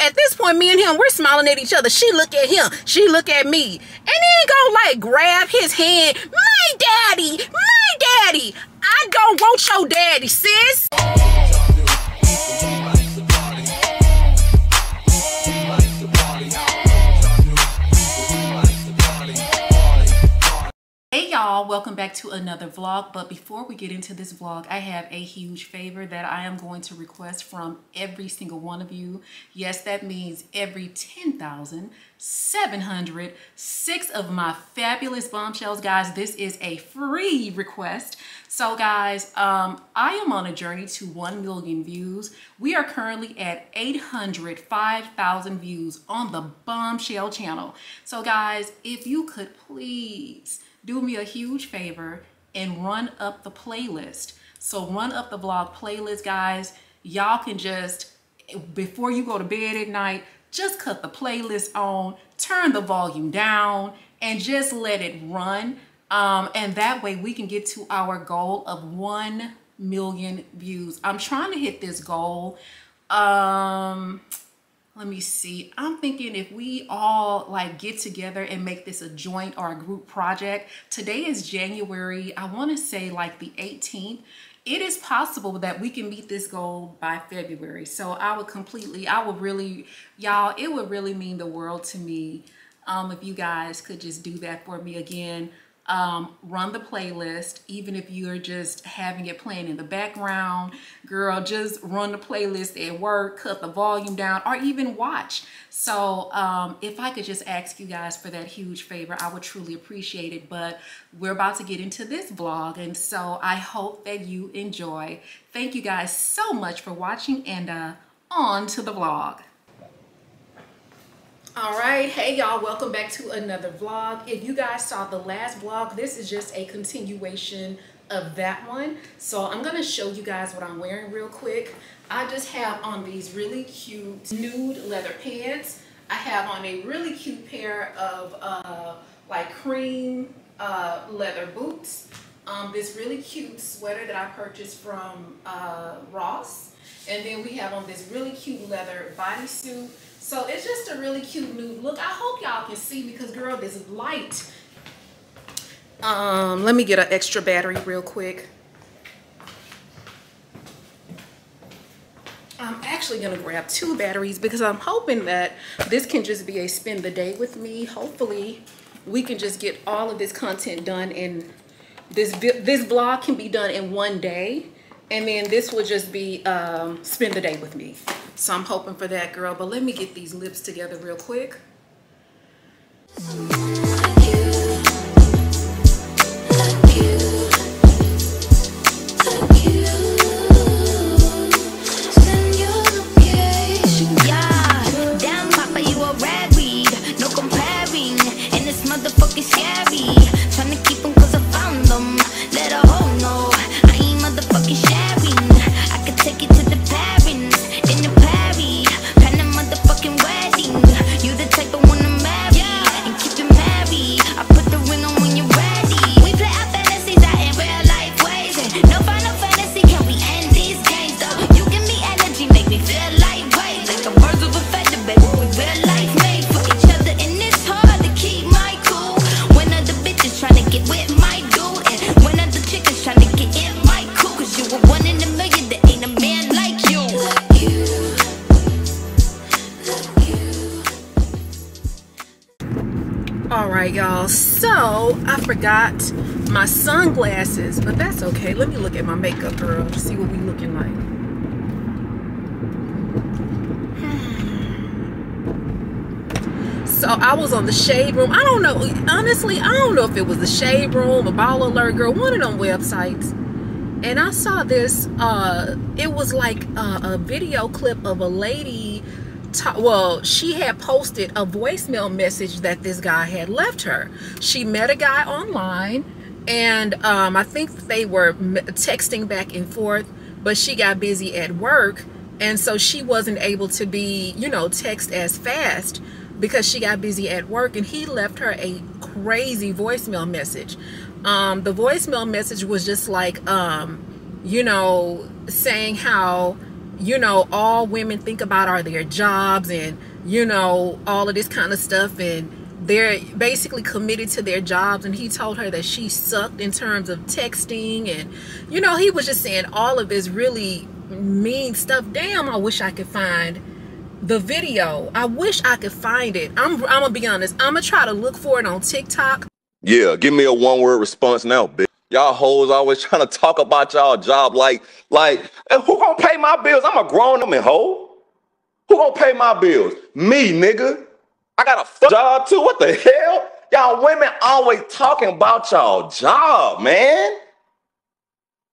at this point, me and him, we're smiling at each other. She look at him, she look at me, and then go like grab his hand. My daddy, my daddy. I don't want your daddy, sis. Hey y'all, welcome back to another vlog. But before we get into this vlog, I have a huge favor that I am going to request from every single one of you. Yes, that means every 10,706 of my fabulous bombshells. Guys, this is a free request. So guys, I am on a journey to 1 million views. We are currently at 805,000 views on the Bombshell channel. So guys, if you could please do me a huge favor and run up the playlist. So run up the vlog playlist, guys. Y'all can just, before you go to bed at night, just cut the playlist on, turn the volume down, and just let it run. And that way we can get to our goal of 1 million views. I'm trying to hit this goal. Let me see. I'm thinking if we all like get together and make this a joint or a group project. Today is January, I want to say like the 18th. It is possible that we can meet this goal by February. So I would really, y'all, it would really mean the world to me if you guys could just do that for me again. Run the playlist, even if you're just having it playing in the background. Girl, just run the playlist at work, cut the volume down, or even watch. So if I could just ask you guys for that huge favor, I would truly appreciate it. But we're about to get into this vlog, and so I hope that you enjoy. Thank you guys so much for watching, and on to the vlog. All right, hey y'all, welcome back to another vlog. If you guys saw the last vlog, this is just a continuation of that one. So I'm gonna show you guys what I'm wearing real quick. I just have on these really cute nude leather pants. I have on a really cute pair of like cream leather boots. This really cute sweater that I purchased from Ross. And then we have on this really cute leather bodysuit. So it's just a really cute nude look. I hope y'all can see because girl, this light. Let me get an extra battery real quick. I'm actually gonna grab 2 batteries because I'm hoping that this can just be a spend the day with me. Hopefully we can just get all of this content done in this vlog can be done in 1 day. And then this will just be spend the day with me. So I'm hoping for that, girl. But let me get these lips together real quick. Alright y'all, so I forgot my sunglasses, but that's okay. Let me look at my makeup, girl, to see what we looking like. So I was on the Shade Room. I don't know, honestly, I don't know if it was the Shade Room, a Ball Alert, girl, one of them websites. And I saw this, it was like a video clip of a lady. Well, she had posted a voicemail message that this guy had left her. She met a guy online, and I think they were texting back and forth, but she got busy at work, and so she wasn't able to be, you know, text as fast because she got busy at work, and he left her a crazy voicemail message. The voicemail message was just like, you know, saying how you know, all women think about are their jobs and, you know, all of this kind of stuff, and they're basically committed to their jobs. And he told her that she sucked in terms of texting, and, you know, he was just saying all of this really mean stuff. Damn, I wish I could find the video. I wish I could find it. I'm gonna be honest, I'm gonna try to look for it on TikTok. Yeah, give me a one-word response now, bitch. Y'all hoes always trying to talk about y'all job like who gonna pay my bills? I'm a grown-up hoe. Who gonna pay my bills? Me, nigga. I got a job too. What the hell? Y'all women always talking about y'all job, man.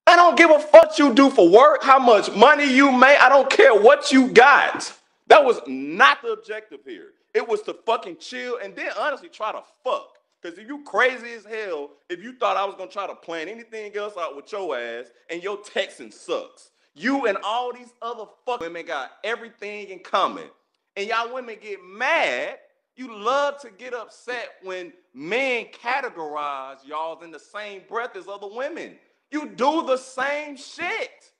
I don't give a fuck what you do for work, how much money you make. I don't care what you got. That was not the objective here. It was to fucking chill and then honestly try to fuck. Because if you crazy as hell, if you thought I was going to try to plan anything else out with your ass and your texting sucks. You and all these other fuck women got everything in common. And y'all women get mad. You love to get upset when men categorize y'all in the same breath as other women. You do the same shit.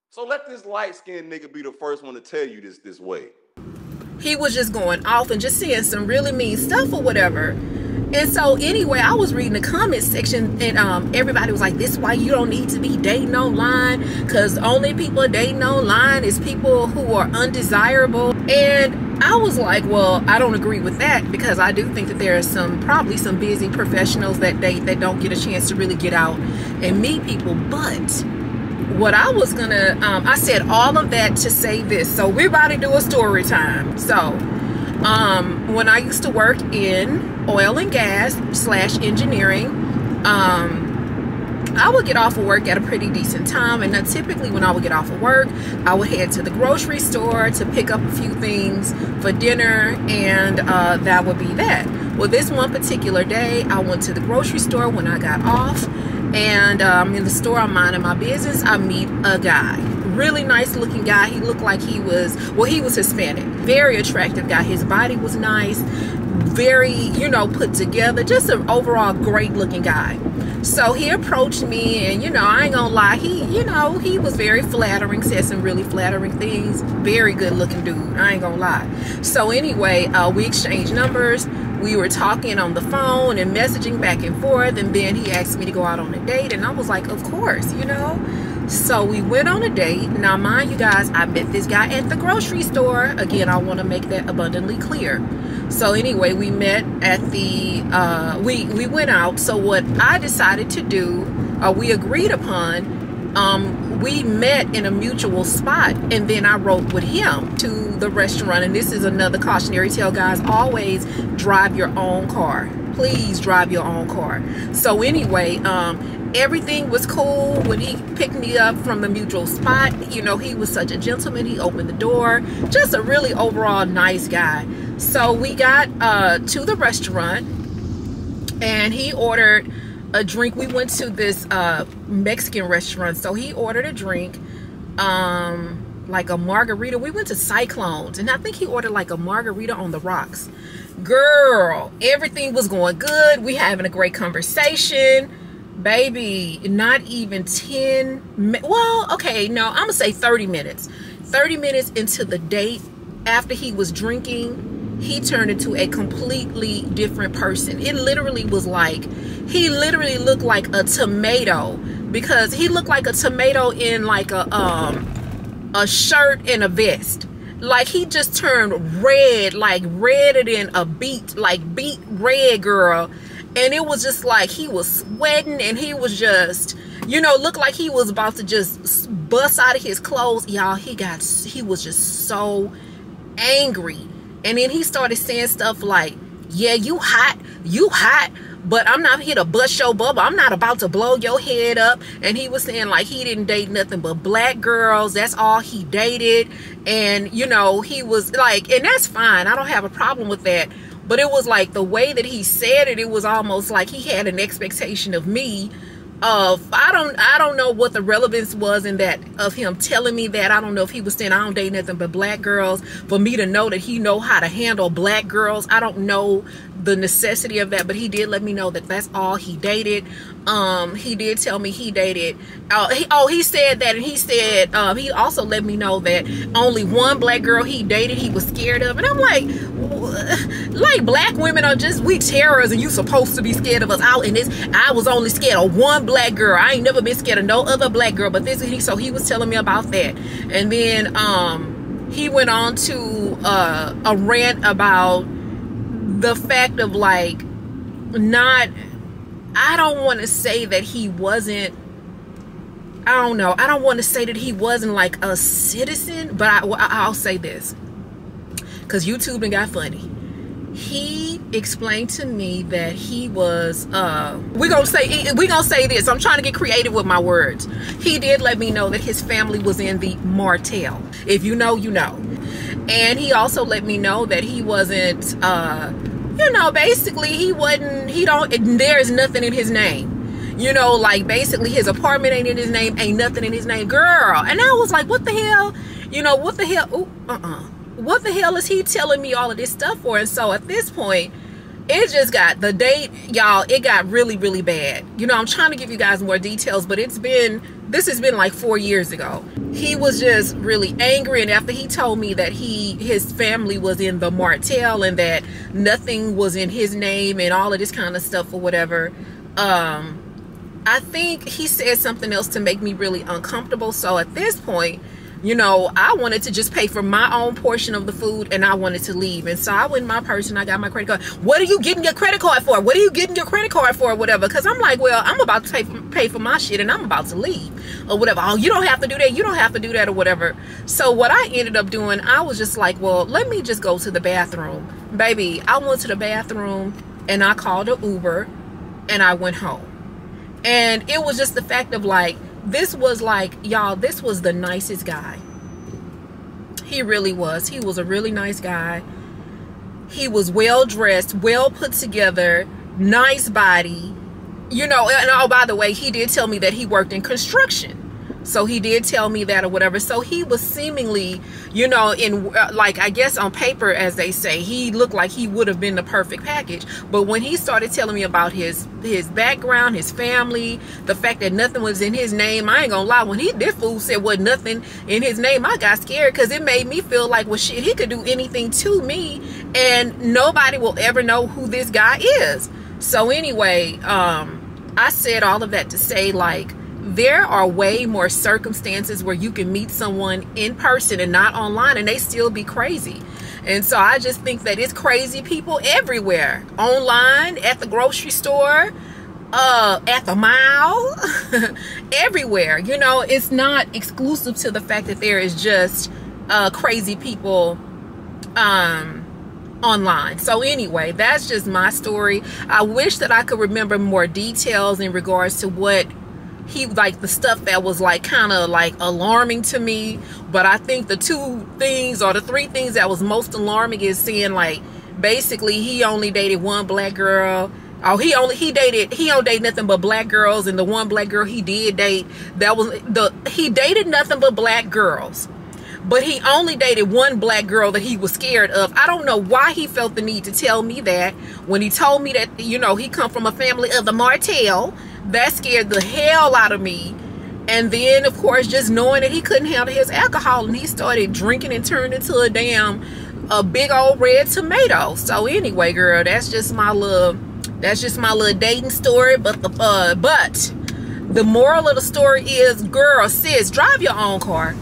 So let this light-skinned nigga be the first one to tell you this way. He was just going off and just saying some really mean stuff or whatever. And so anyway, I was reading the comment section, and everybody was like, this is why you don't need to be dating online, because only people dating online is people who are undesirable. And I was like, well, I don't agree with that, because I do think that there are probably some busy professionals that date that don't get a chance to really get out and meet people. But what I was gonna, I said all of that to say this. So we're about to do a story time. So when I used to work in oil and gas / engineering, I would get off of work at a pretty decent time. And then typically when I would get off of work, I would head to the grocery store to pick up a few things for dinner, and that would be that. Well, this one particular day, I went to the grocery store when I got off, and in the store, I'm minding my business. I meet a guy, really nice looking guy. He looked like he was Hispanic, very attractive guy. His body was nice, very, you know, put together, just an overall great looking guy. So he approached me, and, you know, I ain't gonna lie, he was very flattering, said some really flattering things. Very good looking dude, I ain't gonna lie. So anyway, we exchanged numbers. We were talking on the phone and messaging back and forth, and then he asked me to go out on a date, and I was like, of course, you know. So we went on a date. Now, mind you guys, I met this guy at the grocery store. Again, I want to make that abundantly clear. So anyway, we met at the, we went out. So what I decided to do, we agreed upon, we met in a mutual spot, and then I rode with him to the restaurant. And this is another cautionary tale, guys. Always drive your own car. Please drive your own car. So anyway, everything was cool when he picked me up from the mutual spot. You know, he was such a gentleman. He opened the door. Just a really overall nice guy. So we got to the restaurant, and he ordered a drink. We went to this Mexican restaurant, so he ordered a drink, like a margarita. We went to Cyclones, and I think he ordered like a margarita on the rocks. Girl, everything was going good. We having a great conversation. Baby, not even 10, well, okay, no, I'm gonna say 30 minutes. 30 minutes into the date, after he was drinking, he turned into a completely different person. It literally was like, he literally looked like a tomato, because he looked like a tomato in like a shirt and a vest. Like, he just turned red, like redder than a beet, like beet red, girl. And it was just like he was sweating, and he was just, you know, looked like he was about to just bust out of his clothes. Y'all, he was just so angry. And then he started saying stuff like, yeah, you hot, but I'm not here to bust your bubble. I'm not about to blow your head up. And he was saying like he didn't date nothing but black girls. That's all he dated. And, you know, he was like, and that's fine. I don't have a problem with that. But it was like the way that he said it, it was almost like he had an expectation of me of, I don't know what the relevance was in that, of him telling me that. I don't know if he was saying I don't date nothing but black girls, for me to know that he know how to handle black girls. I don't know the necessity of that, but he did let me know that that's all he dated. He did tell me he dated, he said that, and he said, he also let me know that only one black girl he dated he was scared of. And I'm like black women are just, we terrorists, and you supposed to be scared of us. I was only scared of one black girl. I ain't never been scared of no other black girl, but this, so he was telling me about that. And then he went on to a rant about the fact of like, I don't want to say that he wasn't, I don't know, I don't want to say that he wasn't like a citizen, but I'll say this, because YouTube done got funny. He explained to me that he was, we gonna say this, I'm trying to get creative with my words. He did let me know that his family was in the Martell. If you know, you know. And he also let me know that he wasn't, you know, basically there's nothing in his name. You know, like basically his apartment ain't in his name, ain't nothing in his name, girl. And I was like, what the hell? You know, what the hell? Ooh, what the hell is he telling me all of this stuff for? And so at this point, it just got, the date, y'all, it got really, really bad. You know, I'm trying to give you guys more details, but this has been like 4 years ago. He was just really angry, and after he told me that his family was in the Martell and that nothing was in his name and all of this kind of stuff or whatever, I think he said something else to make me really uncomfortable. So at this point, you know, I wanted to just pay for my own portion of the food, and I wanted to leave. And so I went in my purse and I got my credit card. What are you getting your credit card for? What are you getting your credit card for, or whatever? Because I'm like, well, I'm about to pay for my shit, and I'm about to leave or whatever. Oh, you don't have to do that. You don't have to do that or whatever. So what I ended up doing, I was just like, well, let me just go to the bathroom. Baby, I went to the bathroom and I called an Uber and I went home. And it was just the fact of like, this was like, y'all, this was the nicest guy. He really was. He was a really nice guy. He was well dressed, well put together, nice body. You know, and oh, by the way, he did tell me that he worked in construction. So he did tell me that or whatever. So he was seemingly, you know, in like, I guess on paper, as they say, he looked like he would have been the perfect package. But when he started telling me about his background, his family, the fact that nothing was in his name, I ain't gonna lie, when this fool said what nothing in his name, I got scared, because it made me feel like, well, shit, he could do anything to me and nobody will ever know who this guy is. So anyway, I said all of that to say, like, there are way more circumstances where you can meet someone in person and not online, and they still be crazy. And so I just think that it's crazy people everywhere, online, at the grocery store, at the mall, everywhere. You know, it's not exclusive to the fact that there is just crazy people online. So anyway, that's just my story. I wish that I could remember more details in regards to what he, like, the stuff that was like kind of like alarming to me. But I think the two things or the three things that was most alarming is seeing, like, basically he only dated one black girl. Oh, he don't date nothing but black girls, and the one black girl he did date, he dated nothing but black girls. But he only dated one black girl that he was scared of. I don't know why he felt the need to tell me that when he told me that, you know, he come from a family of the Martell. That scared the hell out of me. And then, of course, just knowing that he couldn't handle his alcohol, and he started drinking and turned into a big old red tomato. So anyway, girl, that's just my little dating story. But the moral of the story is, girl, sis, drive your own car.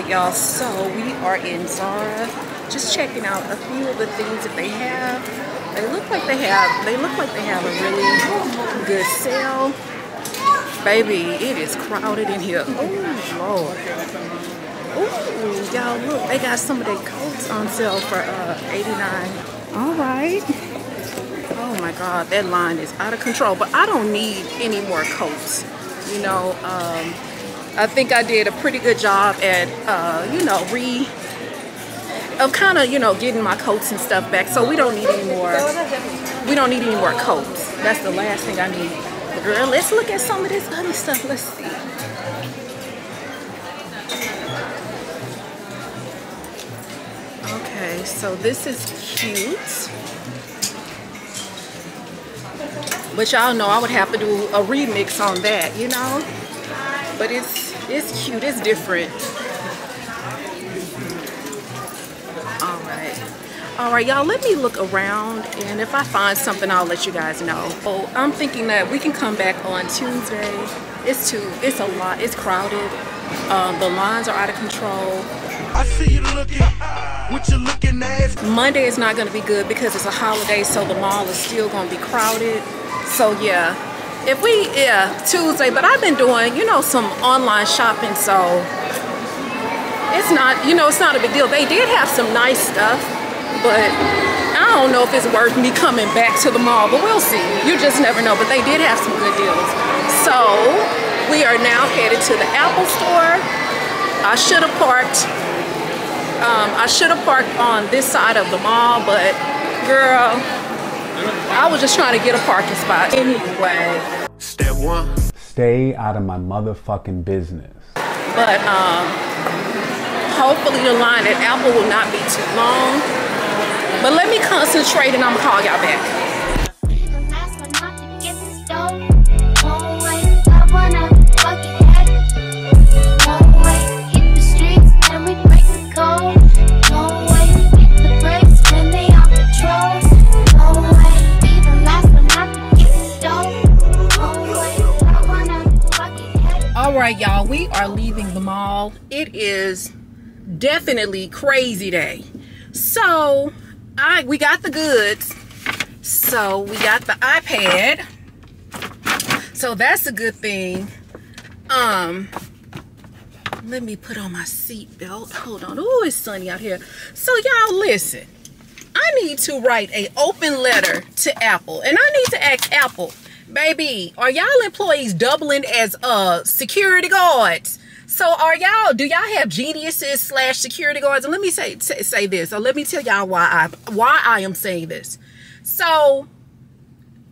Y'all, so we are in Zara, just checking out a few of the things that they have. They look like they have a really good sale. Baby, it is crowded in here. Oh Lord. Oh, y'all, look, they got some of their coats on sale for $89. All Oh my God, that line is out of control. But I don't need any more coats. You know, I think I did a pretty good job at, you know, kind of, you know, getting my coats and stuff back. So we don't need any more. We don't need any more coats. That's the last thing I need. But girl, let's look at some of this other stuff. Let's see. Okay, so this is cute. But y'all know I would have to do a remix on that, you know? But it's cute, it's different. All right, y'all, let me look around, and if I find something, I'll let you guys know. Oh, I'm thinking that we can come back on Tuesday. It's a lot, it's crowded. The lines are out of control. I see you looking, what you looking at? Monday is not gonna be good because it's a holiday, so the mall is still gonna be crowded. So yeah, Tuesday, but I've been doing, you know, some online shopping, so it's not, you know, it's not a big deal. They did have some nice stuff, but I don't know if it's worth me coming back to the mall, but we'll see. You just never know, but they did have some good deals. So we are now headed to the Apple store. I should have parked on this side of the mall, but girl, I was just trying to get a parking spot anyway. Step one. Stay out of my motherfucking business. But hopefully the line at Apple will not be too long. But let me concentrate and I'm gonna call y'all back. All right, y'all, we are leaving the mall. It is definitely crazy day. So we got the goods. So we got the iPad. So that's a good thing. Let me put on my seatbelt. Hold on. Oh, it's sunny out here. So y'all listen. I need to write an open letter to Apple. And I need to ask Apple, baby, are y'all employees doubling as security guards? So do y'all have geniuses / security guards? And let me say this, or let me tell y'all why I am saying this. So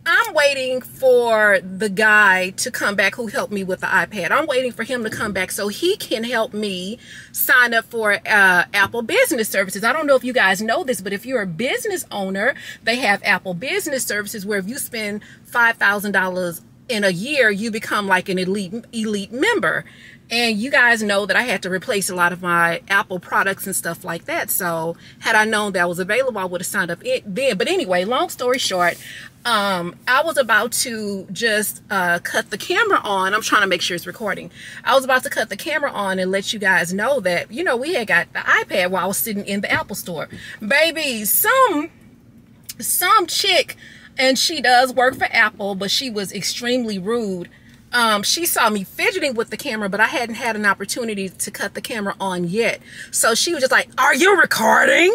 I'm waiting for the guy to come back who helped me with the iPad. I'm waiting for him to come back so he can help me sign up for Apple Business Services. I don't know if you guys know this, but if you're a business owner, they have Apple Business Services where if you spend $5,000 in a year, you become like an elite member. And you guys know that I had to replace a lot of my Apple products and stuff like that. So had I known that was available, I would have signed up then. But anyway, long story short, I was about to just cut the camera on. I'm trying to make sure it's recording. I was about to cut the camera on and let you guys know that, you know, we had got the iPad while I was sitting in the Apple store. Baby, some chick, and she does work for Apple, but she was extremely rude. She saw me fidgeting with the camera, but I hadn't had an opportunity to cut the camera on yet. So she was just like, "Are you recording?"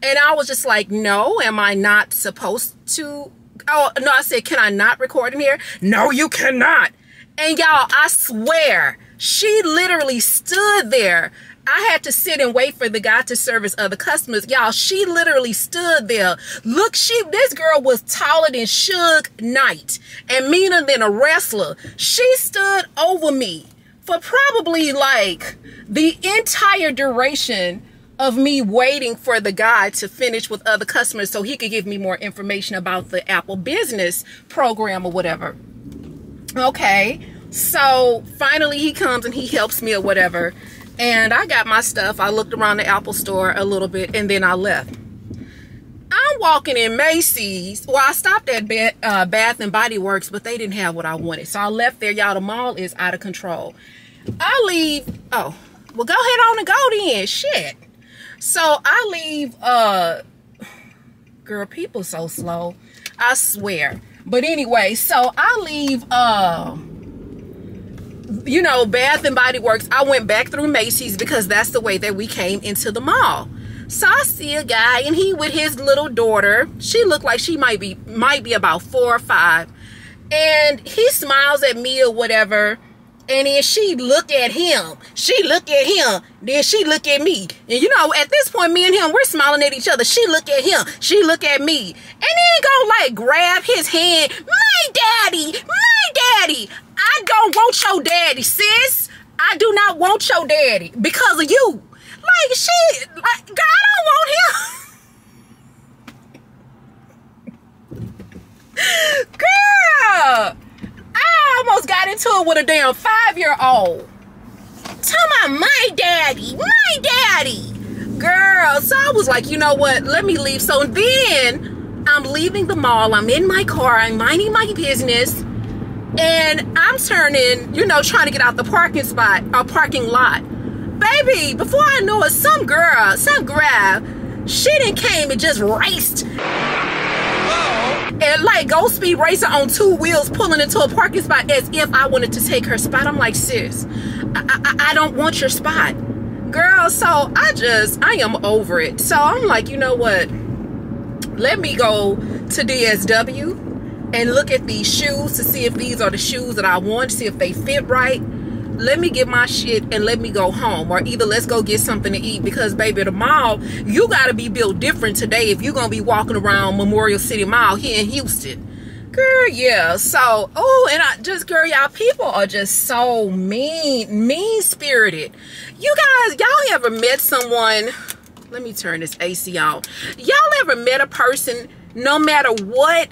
And I was just like, "No, am I not supposed to?" Oh, no, I said, "Can I not record in here?" "No, you cannot." And y'all, I swear, she literally stood there. I had to sit and wait for the guy to service other customers. Y'all, she literally stood there. Look, this girl was taller than Suge Knight and meaner than a wrestler. She stood over me for probably like the entire duration of me waiting for the guy to finish with other customers so he could give me more information about the Apple Business program or whatever. Okay, so finally he comes and he helps me or whatever. And I got my stuff. I looked around the Apple store a little bit and then I left. I'm walking in Macy's. Well, I stopped at Bath and Body Works, but they didn't have what I wanted. So I left there. Y'all, the mall is out of control. I leave. Oh, well, go ahead on and go then. Shit. So I leave. Girl, people so slow. I swear. But anyway, so I leave. You know, Bath and Body Works. I went back through Macy's because that's the way that we came into the mall. So I see a guy, and he with his little daughter. She looked like she might be about 4 or 5. And he smiles at me or whatever. And then she looked at him. She looked at him. Then she looked at me. And you know, at this point, me and him, we're smiling at each other. She looked at him. She looked at me. And then go like grab his hand. My daddy. My daddy. I don't want your daddy, sis. I do not want your daddy because of you. Like, she, like, girl, I don't want him. Girl, I almost got into it with a damn 5-year-old. Tell my daddy, my daddy. Girl, so I was like, you know what? Let me leave. So then I'm leaving the mall. I'm in my car. I'm minding my business. And I'm turning, you know, trying to get out the parking lot. Baby, before I knew it, some girl, she done came and just raced. And like Ghost Speed Racer on 2 wheels pulling into a parking spot as if I wanted to take her spot. I'm like, sis, I don't want your spot. Girl, so I am over it. So I'm like, you know what? Let me go to DSW and look at these shoes to see if these are the shoes that I want, to see if they fit right. Let me get my shit and let me go home, or either let's go get something to eat, because baby, the mall, you gotta be built different today if you're gonna be walking around Memorial City Mall here in Houston. Girl, yeah. So, oh, and girl, y'all, people are just so mean-spirited. You guys, y'all ever met someone, let me turn this AC on. Y'all ever met a person, no matter what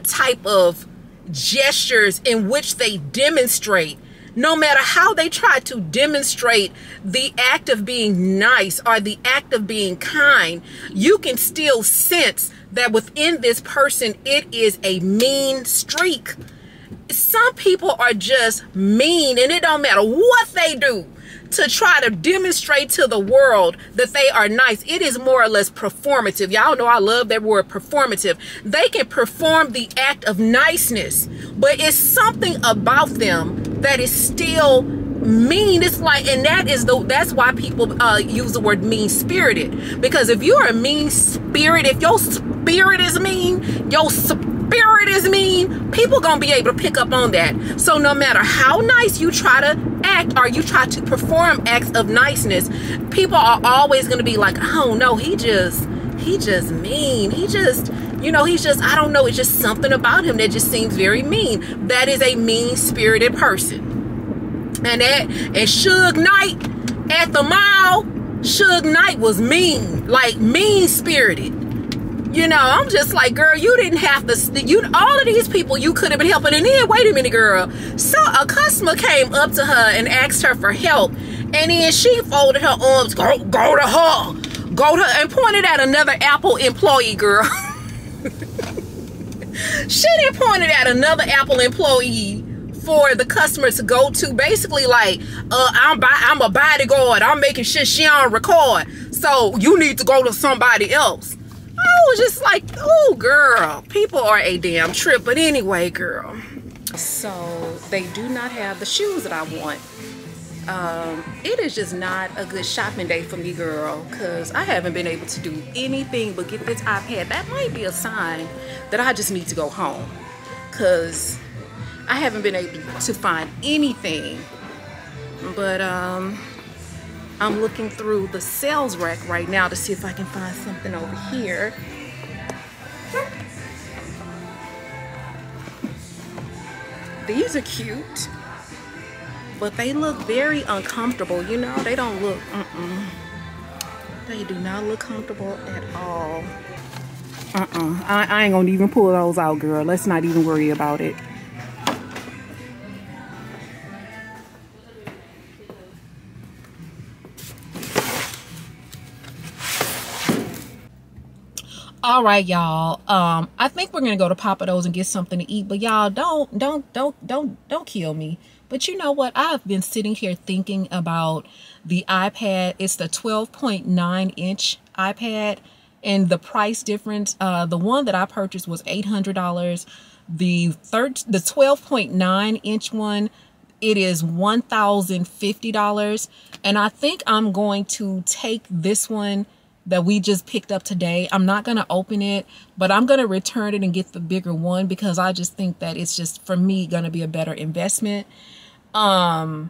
type of gestures in which they demonstrate, no matter how they try to demonstrate the act of being nice or the act of being kind, you can still sense that within this person, it is a mean streak. Some people are just mean, and it don't matter what they do to try to demonstrate to the world that they are nice. It is more or less performative. Y'all know I love that word, performative. They can perform the act of niceness, but it's something about them that is still mean. It's like, and that's why people use the word mean-spirited, because if you're a mean spirit, if your spirit is mean, people gonna be able to pick up on that. So no matter how nice you try to act or you try to perform acts of niceness, people are always gonna be like, oh no, he just mean. He just, you know, I don't know, it's just something about him that just seems very mean. That is a mean-spirited person. And Suge Knight at the mall, Suge Knight was mean, like mean-spirited. You know, I'm just like, girl, you didn't have to, all of these people you could have been helping. And then, wait a minute, girl. So a customer came up to her and asked her for help. And then she folded her arms, go to her, and pointed at another Apple employee, girl. She didn't point it at another Apple employee for the customer to go to. Basically like, I'm a bodyguard. I'm making sure she on record. So you need to go to somebody else. I was just like, oh, girl, people are a damn trip. But anyway, girl, so they do not have the shoes that I want. It is just not a good shopping day for me, girl, because I haven't been able to do anything but get this iPad. That might be a sign that I just need to go home, because I haven't been able to find anything. But I'm looking through the sales rack right now to see if I can find something over here. These are cute, but they look very uncomfortable. You know, they don't look, they do not look comfortable at all. I ain't gonna even pull those out, girl. Let's not even worry about it. All right, y'all. I think we're gonna go to Papa Do's and get something to eat. But y'all, don't kill me. But you know what? I've been sitting here thinking about the iPad. It's the 12.9-inch iPad, and the price difference. The one that I purchased was $800. The 12.9-inch one it is $1,050. And I think I'm going to take this one that we just picked up today. I'm not going to open it, but I'm going to return it and get the bigger one because I just think that it's just, for me, going to be a better investment. And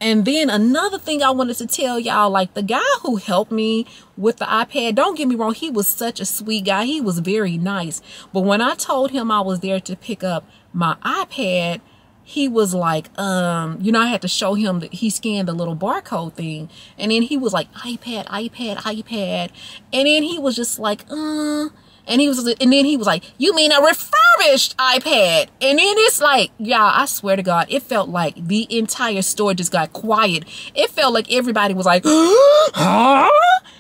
then another thing I wanted to tell y'all, like the guy who helped me with the iPad, don't get me wrong, he was such a sweet guy. He was very nice. But when I told him I was there to pick up my iPad, he was like, you know, I had to show him that he scanned the little barcode thing. And then he was like, iPad. And then he was just like, and then he was like, you mean a refurbished iPad? And then it's like, y'all, I swear to God, it felt like the entire store just got quiet. It felt like everybody was like, huh?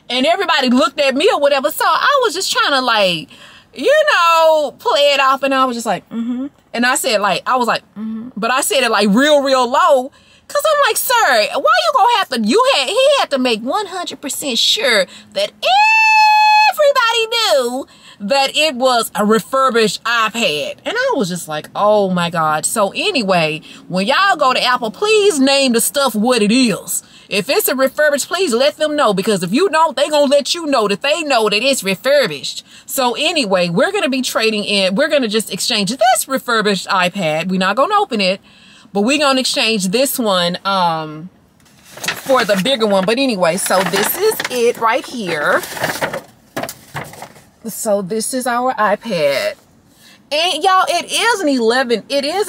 And everybody looked at me or whatever. So I was just trying to, like, you know, play it off. And I was just like, And I said, like, I was like, but I said it like real low. Cause I'm like, sir, why you gonna have to, he had to make 100% sure that everybody knew that it was a refurbished iPad. And I was just like, oh my God. So anyway, when y'all go to Apple, please name the stuff what it is. If it's a refurbished, please let them know, because if you don't, they gonna let you know that they know that it's refurbished. So anyway, we're gonna be trading in, we're gonna just exchange this refurbished iPad. We're not gonna open it, but we're gonna exchange this one for the bigger one. But anyway, so this is it right here. So this is our iPad. And y'all, it is an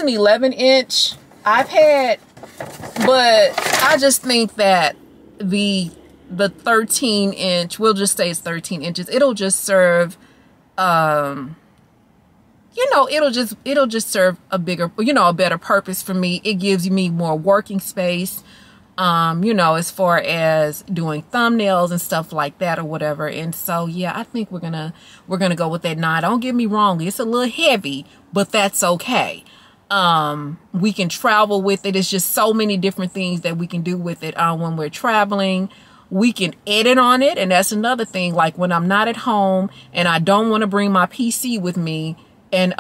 11-inch iPad. But I just think that the 13-inch, we'll just say it's 13 inches. It'll just serve, you know, it'll just serve a bigger, you know, a better purpose for me. It gives me more working space, you know, as far as doing thumbnails and stuff like that or whatever. And so, yeah, I think we're gonna go with that. Now, don't get me wrong, it's a little heavy, but that's okay. We can travel with it. It's just so many different things that we can do with it when we're traveling. We can edit on it, and that's another thing. Like when I'm not at home and I don't want to bring my PC with me and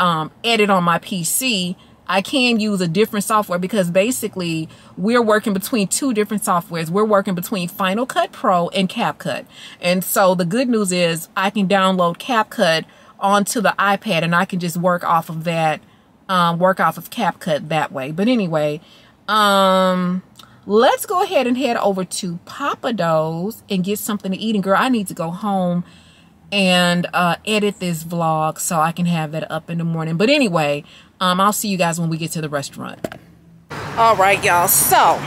edit on my PC, I can use a different software, because basically we're working between two different softwares. We're working between Final Cut Pro and CapCut. And so the good news is I can download CapCut onto the iPad and I can just work off of that. Work off of CapCut that way. But anyway, let's go ahead and head over to Papa Do's and get something to eat. And girl, I need to go home and edit this vlog so I can have that up in the morning. But anyway, I'll see you guys when we get to the restaurant. All right, y'all. So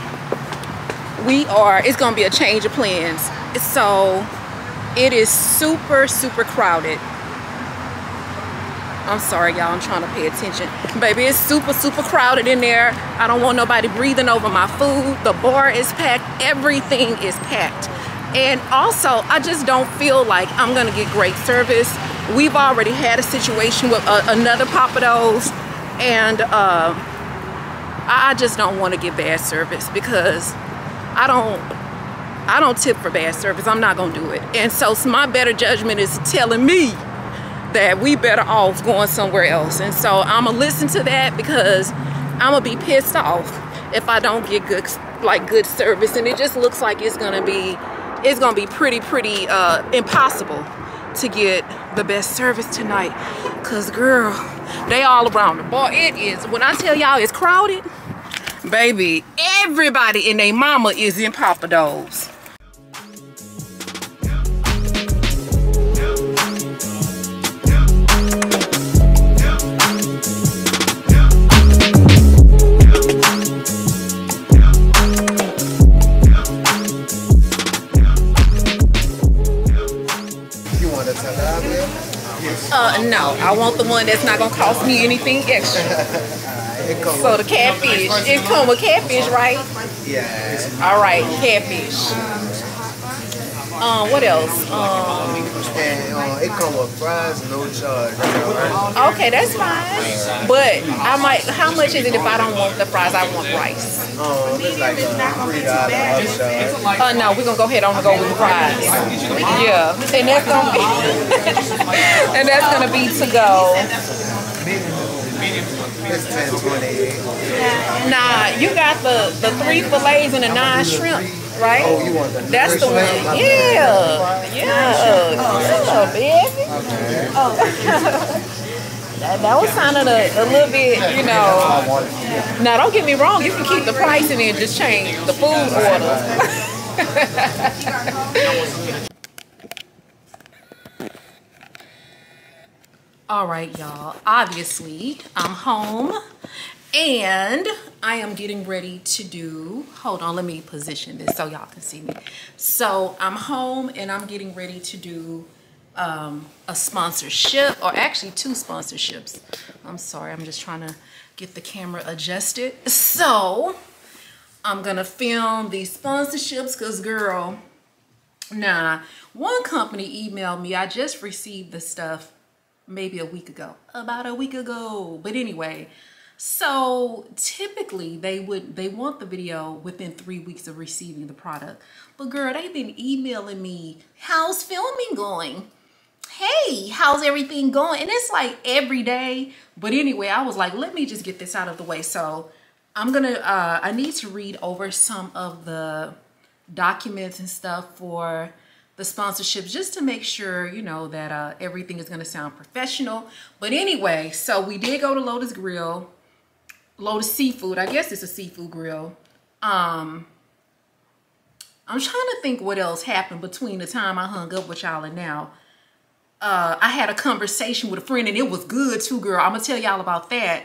it's gonna be a change of plans. So it is super crowded. I'm sorry, y'all, I'm trying to pay attention. Baby, it's super crowded in there. I don't want nobody breathing over my food. The bar is packed. Everything is packed. And also, I just don't feel like I'm gonna get great service. We've already had a situation with another Papa Do's, and I just don't want to get bad service, because I don't tip for bad service. I'm not gonna do it. And so my better judgment is telling me that we better off going somewhere else. And so I'm gonna listen to that, because I'm gonna be pissed off if I don't get good service. And it just looks like it's gonna be pretty impossible to get the best service tonight, because girl, they all around the bar. It is, when I tell y'all it's crowded, baby, everybody and their mama is in Papa Do's. No, I want the one that's not gonna cost me anything extra. So the catfish, it come with catfish, right? Yeah. All right, catfish. What else? And it come with fries, no charge. Okay, that's fine. But I might. How much is it if I don't want the fries? I want rice. It's like $3 No, we're gonna go ahead on and go with the fries. Yeah, and that's gonna be and that's gonna be to go. It's 10-20. Nah, you got the 3 fillets and the 9 shrimp, right? Oh, you want the That's the one. Yeah, yeah, baby. Oh. That was sounding a little bit, you know. Now, don't get me wrong. You can keep the price and then just change the food order. All right, y'all. Obviously, I'm home and I am getting ready to do, hold on, let me position this so y'all can see me. So I'm home and I'm getting ready to do a sponsorship, or actually 2 sponsorships. I'm sorry, I'm just trying to get the camera adjusted. So I'm gonna film these sponsorships because, girl, nah, one company emailed me. I just received the stuff maybe about a week ago. But anyway, so typically they want the video within 3 weeks of receiving the product. But girl, they've been emailing me, how's filming going? Hey, how's everything going? And it's like every day. But anyway, I was like, let me just get this out of the way. So I'm gonna, I need to read over some of the documents and stuff for the sponsorships, just to make sure, you know, that everything is gonna sound professional. But anyway, so we did go to Lotus Grill, Lotus Seafood. I guess it's a seafood grill. I'm trying to think what else happened between the time I hung up with y'all and now. I had a conversation with a friend and it was good too, girl. I'm gonna tell y'all about that.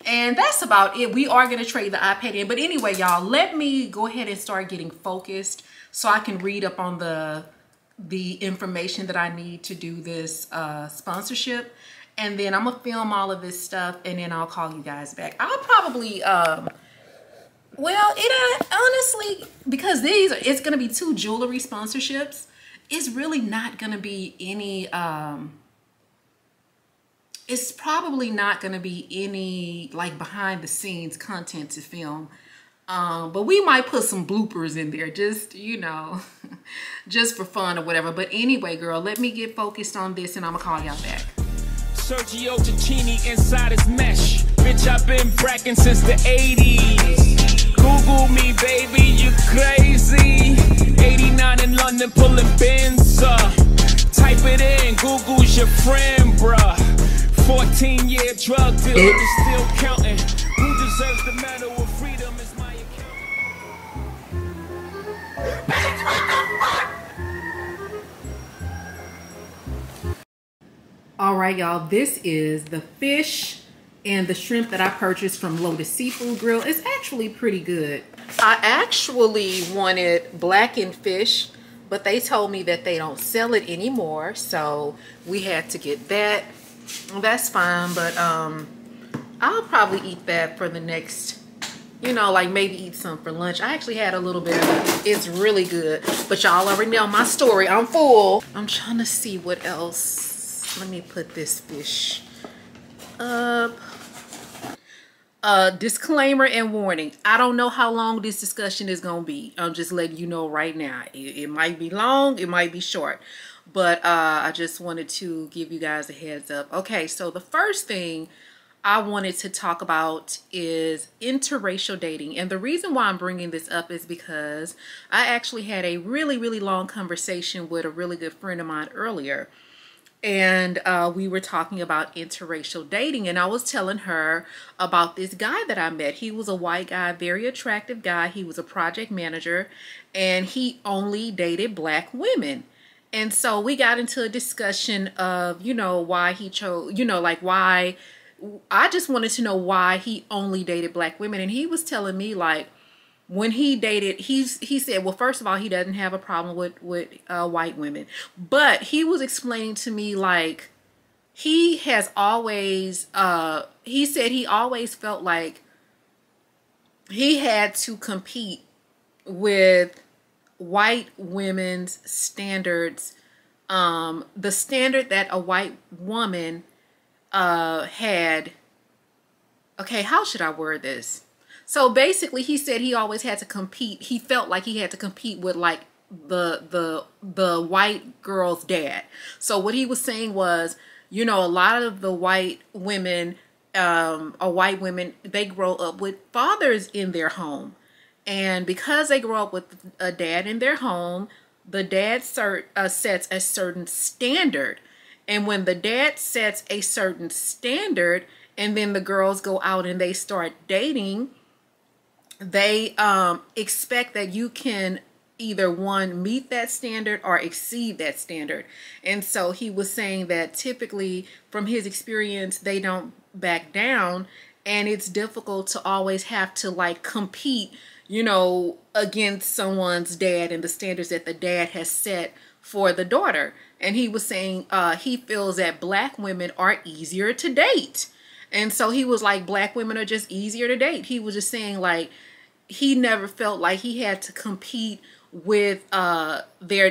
And that's about it. We are gonna trade the iPad in. But anyway, y'all, let me go ahead and start getting focused so I can read up on the information that I need to do this sponsorship. And then I'm gonna film all of this stuff and then I'll call you guys back. I'll probably, well, honestly, because it's gonna be 2 jewelry sponsorships, it's really not gonna be any, it's probably not gonna be any like behind the scenes content to film. But we might put some bloopers in there, just, you know, just for fun or whatever. But anyway, girl, let me get focused on this and I'm gonna call y'all back. Sergio Cicchini inside his mesh. Bitch, I've been bracking since the 80s. Google me, baby, you crazy. 89 in London pulling bins. Type it in, Google's your friend, bruh. 14-year drug dealer is still counting. Who deserves the medal of freedom is my account. All right, y'all, this is the fish and the shrimp that I purchased from Lotus Seafood Grill. It's actually pretty good. I actually wanted blackened fish, but they told me that they don't sell it anymore, so we had to get that. That's fine, but I'll probably eat that for the next, you know, like maybe eat some for lunch. I actually had a little bit of it. It's really good, but y'all already know my story. I'm full. I'm trying to see what else. Let me put this fish up. Disclaimer and warning. I don't know how long this discussion is gonna be. I'm just letting you know right now. It might be long, it might be short, but I just wanted to give you guys a heads up. Okay, so the first thing I wanted to talk about is interracial dating. And the reason why I'm bringing this up is because I actually had a really long conversation with a really good friend of mine earlier. And we were talking about interracial dating, and I was telling her about this guy that I met. He was a white guy, very attractive guy. He was a project manager, and he only dated black women. And so we got into a discussion of, you know, why he chose, you know, like why, I just wanted to know why he only dated black women. And he was telling me, like, when he dated, he said, well, first of all, he doesn't have a problem with white women. But he was explaining to me, like, he has always, he said he always felt like he had to compete with white women's standards. The standard that a white woman had, okay, how should I word this? So basically, he said he always had to compete. He felt like he had to compete with like the white girl's dad. So what he was saying was, you know, a lot of the white women or white women, they grow up with fathers in their home. And because they grow up with a dad in their home, the dad sets a certain standard. And when the dad sets a certain standard and then the girls go out and they start dating, they expect that you can either one, meet that standard or exceed that standard. And so he was saying that typically from his experience, they don't back down, and it's difficult to always have to like compete, you know, against someone's dad and the standards that the dad has set for the daughter. And he was saying he feels that black women are easier to date. And so he was like, black women are just easier to date. He was just saying like he never felt like he had to compete with their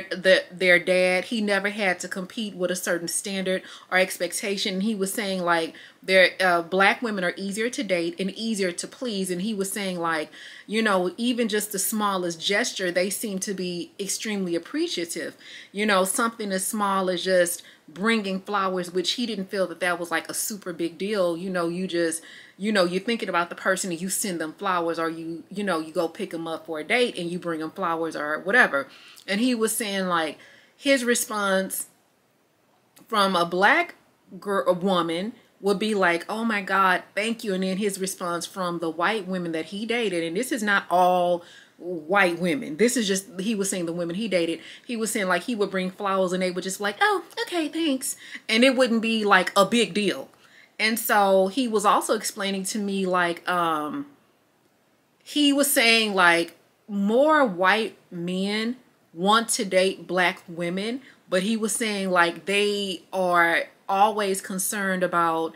dad. He never had to compete with a certain standard or expectation. He was saying like black women are easier to date and easier to please. And he was saying like, you know, even just the smallest gesture, they seem to be extremely appreciative. You know, something as small as just bringing flowers, which he didn't feel that was like a super big deal. You know, you just, you know, you're thinking about the person and you send them flowers, or you know, you go pick them up for a date and you bring them flowers or whatever. And he was saying like his response from a black woman would be like, oh my God, thank you. And then his response from the white women that he dated, and this is not all white women, this is just, he was saying the women he dated, he was saying like he would bring flowers and they would just like, oh, okay, thanks. And it wouldn't be like a big deal. And so he was also explaining to me like, he was saying like more white men want to date black women, but he was saying like they are always concerned about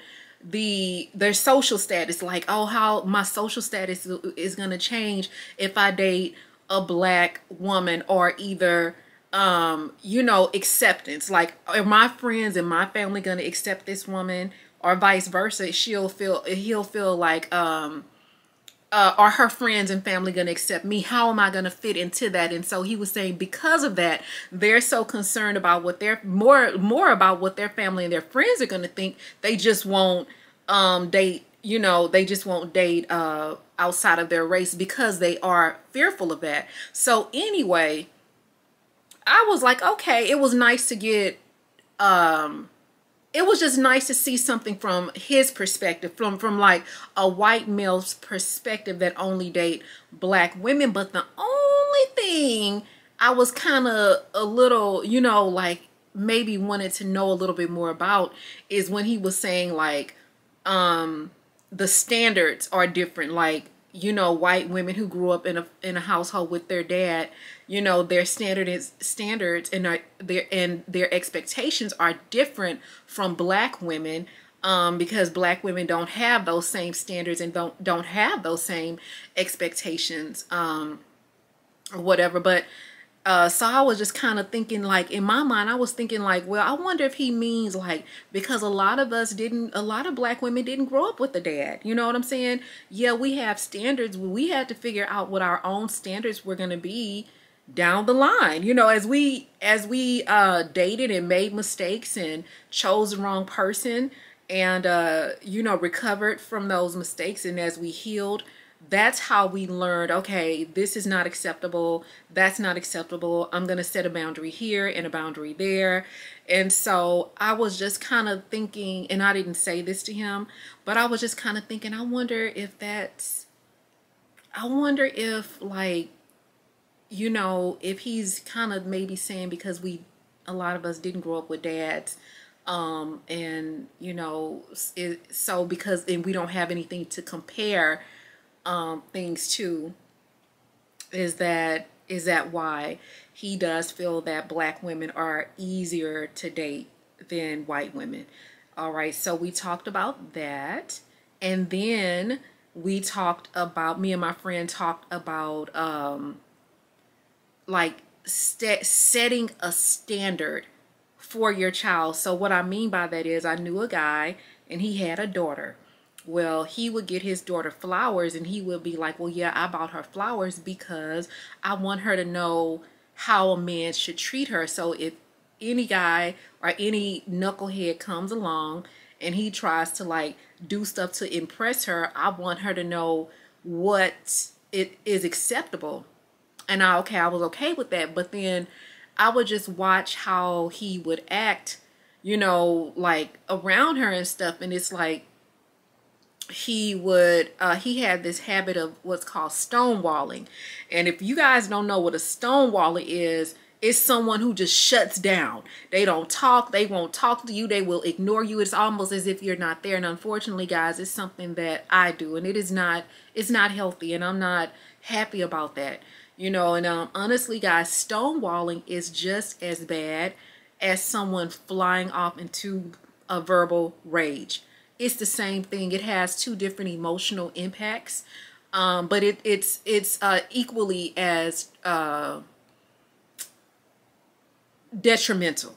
their social status, like, oh, how my social status is going to change if I date a black woman, or either you know, acceptance, like, are my friends and my family going to accept this woman, or vice versa? He'll feel like are her friends and family going to accept me? How am I going to fit into that? And so he was saying because of that, they're so concerned about what they're more about what their family and their friends are going to think. They just won't date, you know, they just won't date outside of their race because they are fearful of that. So anyway, I was like, okay, it was nice to get it was just nice to see something from his perspective, from like a white male's perspective that only date black women. But the only thing I was kind of a little, you know, like maybe wanted to know a little bit more about is when he was saying like the standards are different. Like, you know, white women who grew up in a household with their dad, you know, their standards and their expectations are different from black women, because black women don't have those same standards and don't have those same expectations, or whatever. But so I was just kind of thinking, like, in my mind, I was thinking like, well, I wonder if he means like, because a lot of black women didn't grow up with a dad. You know what I'm saying? Yeah, we have standards. We had to figure out what our own standards were going to be down the line. You know, as we dated and made mistakes and chose the wrong person and, you know, recovered from those mistakes. And as we healed, that's how we learned, okay, this is not acceptable. That's not acceptable. I'm going to set a boundary here and a boundary there. And so I was just kind of thinking, and I didn't say this to him, but I was just kind of thinking, I wonder if like, you know, if he's kind of maybe saying because a lot of us didn't grow up with dads, and, you know, so because, and we don't have anything to compare things to, is that why he does feel that black women are easier to date than white women. All right, so we talked about that, and then we talked about, me and my friend talked about like setting a standard for your child. So what I mean by that is, I knew a guy and he had a daughter. Well, he would get his daughter flowers and he would be like, well, yeah, I bought her flowers because I want her to know how a man should treat her. So if any guy or any knucklehead comes along and he tries to like do stuff to impress her, I want her to know what it is acceptable. And I was okay with that. But then I would just watch how he would act, you know, like around her and stuff. And it's like he had this habit of what's called stonewalling. And if you guys don't know what a stonewaller is, it's someone who just shuts down. They don't talk. They won't talk to you. They will ignore you. It's almost as if you're not there. And unfortunately, guys, it's something that I do. And it's not healthy. And I'm not happy about that. You know, and honestly, guys, stonewalling is just as bad as someone flying off into a verbal rage. It's the same thing. It has two different emotional impacts, but it's equally as detrimental.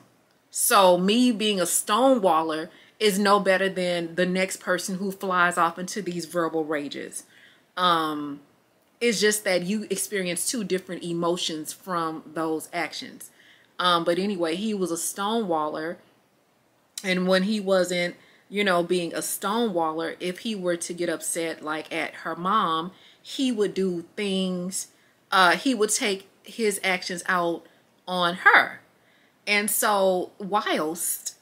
So me being a stonewaller is no better than the next person who flies off into these verbal rages. It's just that you experience two different emotions from those actions. But anyway, he was a stonewaller, and when he wasn't, you know, being a stonewaller, if he were to get upset like at her mom, he would do things, he would take his actions out on her. And so whilst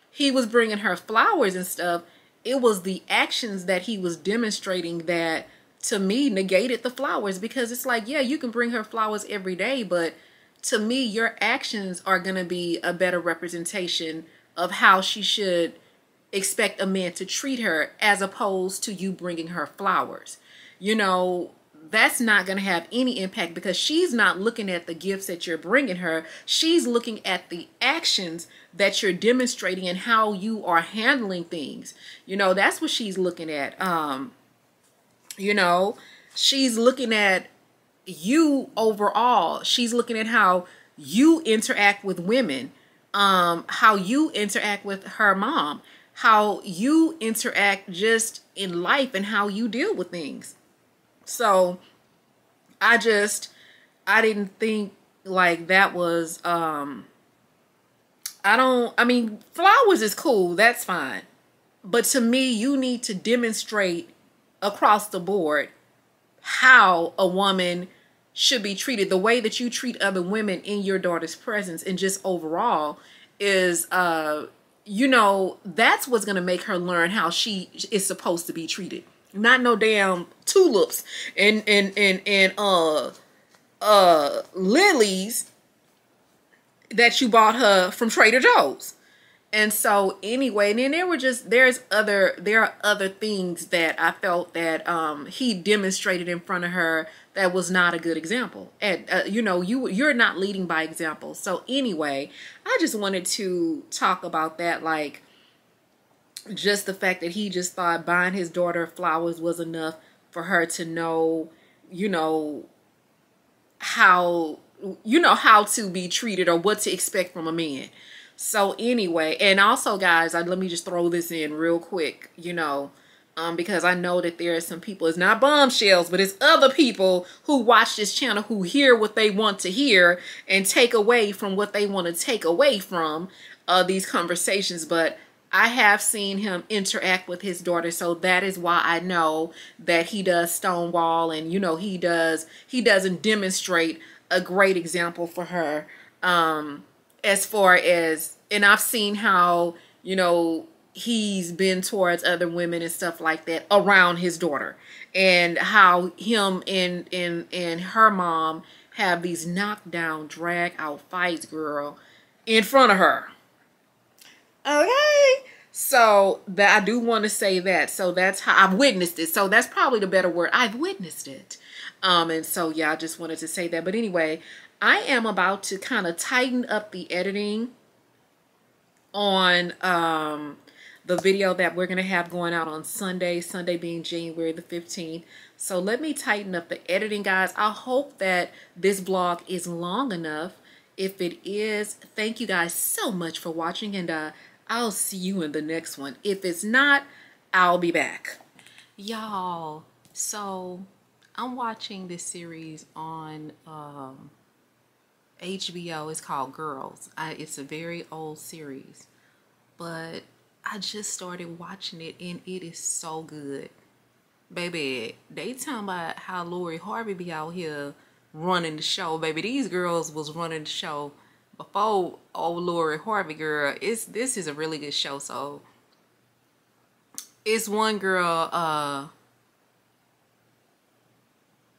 he was bringing her flowers and stuff, it was the actions that he was demonstrating that to me negated the flowers, because it's like, yeah, you can bring her flowers every day, but to me, your actions are going to be a better representation of how she should expect a man to treat her, as opposed to you bringing her flowers. You know, that's not going to have any impact, because she's not looking at the gifts that you're bringing her. She's looking at the actions that you're demonstrating and how you are handling things. You know, that's what she's looking at. You know, she's looking at you overall. She's looking at how you interact with women, how you interact with her mom, how you interact just in life, and how you deal with things. So I didn't think like that was, I mean, flowers is cool. That's fine. But to me, you need to demonstrate across the board how a woman should be treated. The way that you treat other women in your daughter's presence and just overall is, you know, that's what's going to make her learn how she is supposed to be treated. Not no damn tulips and lilies that you bought her from Trader Joe's. And so anyway, and then there are other things that I felt that he demonstrated in front of her that was not a good example. And you know, you're not leading by example. So anyway, I just wanted to talk about that, like just the fact that he just thought buying his daughter flowers was enough for her to know, you know, how to be treated or what to expect from a man. So anyway, and also guys, let me just throw this in real quick, you know, because I know that there are some people, it's not bombshells, but it's other people who watch this channel who hear what they want to hear and take away from what they want to take away from these conversations. But I have seen him interact with his daughter, so that is why I know that he does stonewall, and you know, he doesn't demonstrate a great example for her. As far as, and I've seen how, you know, he's been towards other women and stuff like that around his daughter, and how him and her mom have these knockdown, drag out fights, girl, in front of her. Okay, so that I do want to say that. So that's how I've witnessed it. So that's probably the better word. I've witnessed it. And so yeah, I just wanted to say that. But anyway, I am about to kind of tighten up the editing on the video that we're going to have going out on Sunday being January the 15th. So let me tighten up the editing, guys. I hope that this vlog is long enough. If it is, thank you guys so much for watching, and I'll see you in the next one. If it's not, I'll be back. Y'all, so I'm watching this series on HBO. It's called Girls. It's a very old series, but I just started watching it and it is so good. Baby, they talking about how Lori Harvey be out here running the show. Baby, these girls was running the show before old Lori Harvey, girl. This is a really good show. So it's one girl,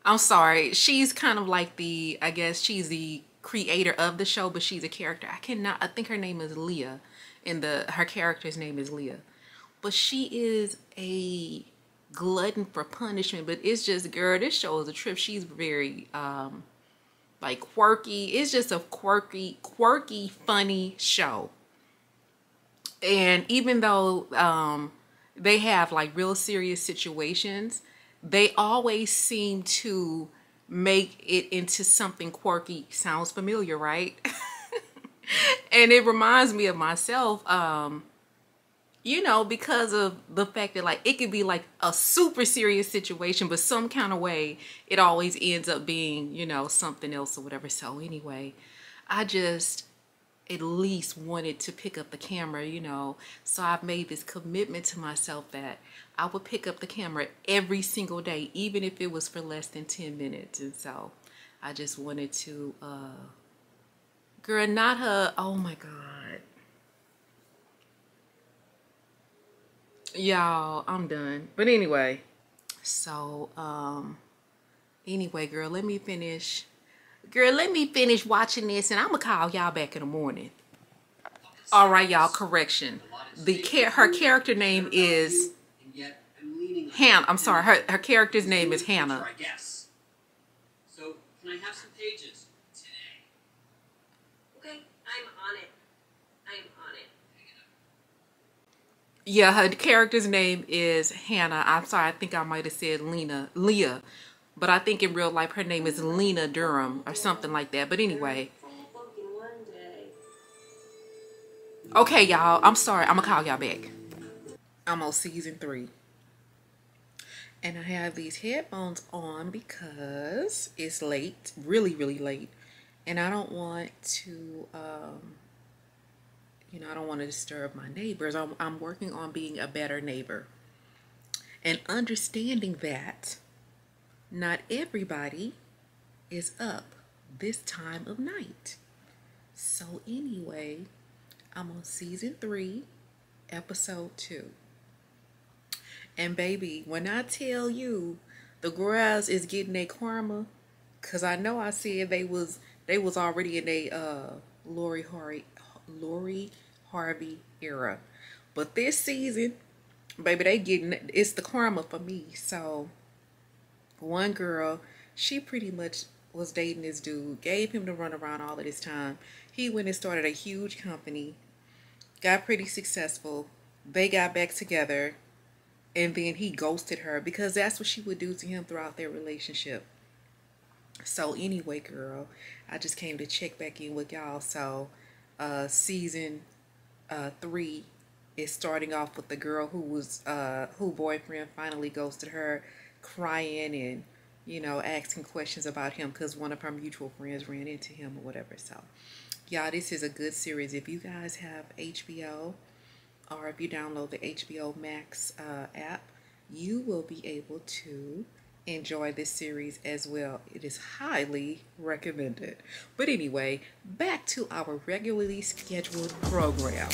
I'm sorry, she's kind of like I guess she's the creator of the show, but she's a character. I think her name is Leah, and her character's name is Leah. But she is a glutton for punishment, but it's just, girl, this show is a trip. She's very like quirky. It's just a quirky funny show. And even though they have like real serious situations, they always seem to make it into something quirky. Sounds familiar, right? And it reminds me of myself, you know, because of the fact that like it could be like a super serious situation, but some kind of way it always ends up being, you know, something else or whatever. So anyway, I just at least wanted to pick up the camera, you know. So I've made this commitment to myself that I would pick up the camera every single day, even if it was for less than 10 minutes. And so I just wanted to, girl, not her, oh my God. Y'all, I'm done. But anyway, so anyway, girl, let me finish watching this, and I'm gonna call y'all back in the morning. All right, y'all, correction, her character name is Hannah. I'm sorry, her character's name is Hannah. So can I have some pages today? Okay, I'm on it. Yeah, her character's name is Hannah. I'm sorry, I think I might have said Leah. But I think in real life her name is Lena Durham or something like that. But anyway. Okay, y'all. I'm sorry. I'm going to call y'all back. I'm on season 3. And I have these headphones on because it's late. Really, really late. And I don't want to... you know, I don't want to disturb my neighbors. I'm working on being a better neighbor and understanding that not everybody is up this time of night. So anyway, I'm on season 3, episode 2. And baby, when I tell you the girls is getting their karma, cause I know I said they was already in a Lori Harvey era, but this season, baby, it's the karma for me. So one girl, she pretty much was dating this dude, gave him the runaround all of this time. He went and started a huge company, got pretty successful. They got back together, and then he ghosted her because that's what she would do to him throughout their relationship. So anyway, girl, I just came to check back in with y'all. So season 3 is starting off with the girl who boyfriend finally ghosted her, crying and, you know, asking questions about him because one of her mutual friends ran into him or whatever. So y'all, this is a good series. If you guys have HBO, or if you download the HBO Max app, you will be able to enjoy this series as well. It is highly recommended. But anyway, back to our regularly scheduled program.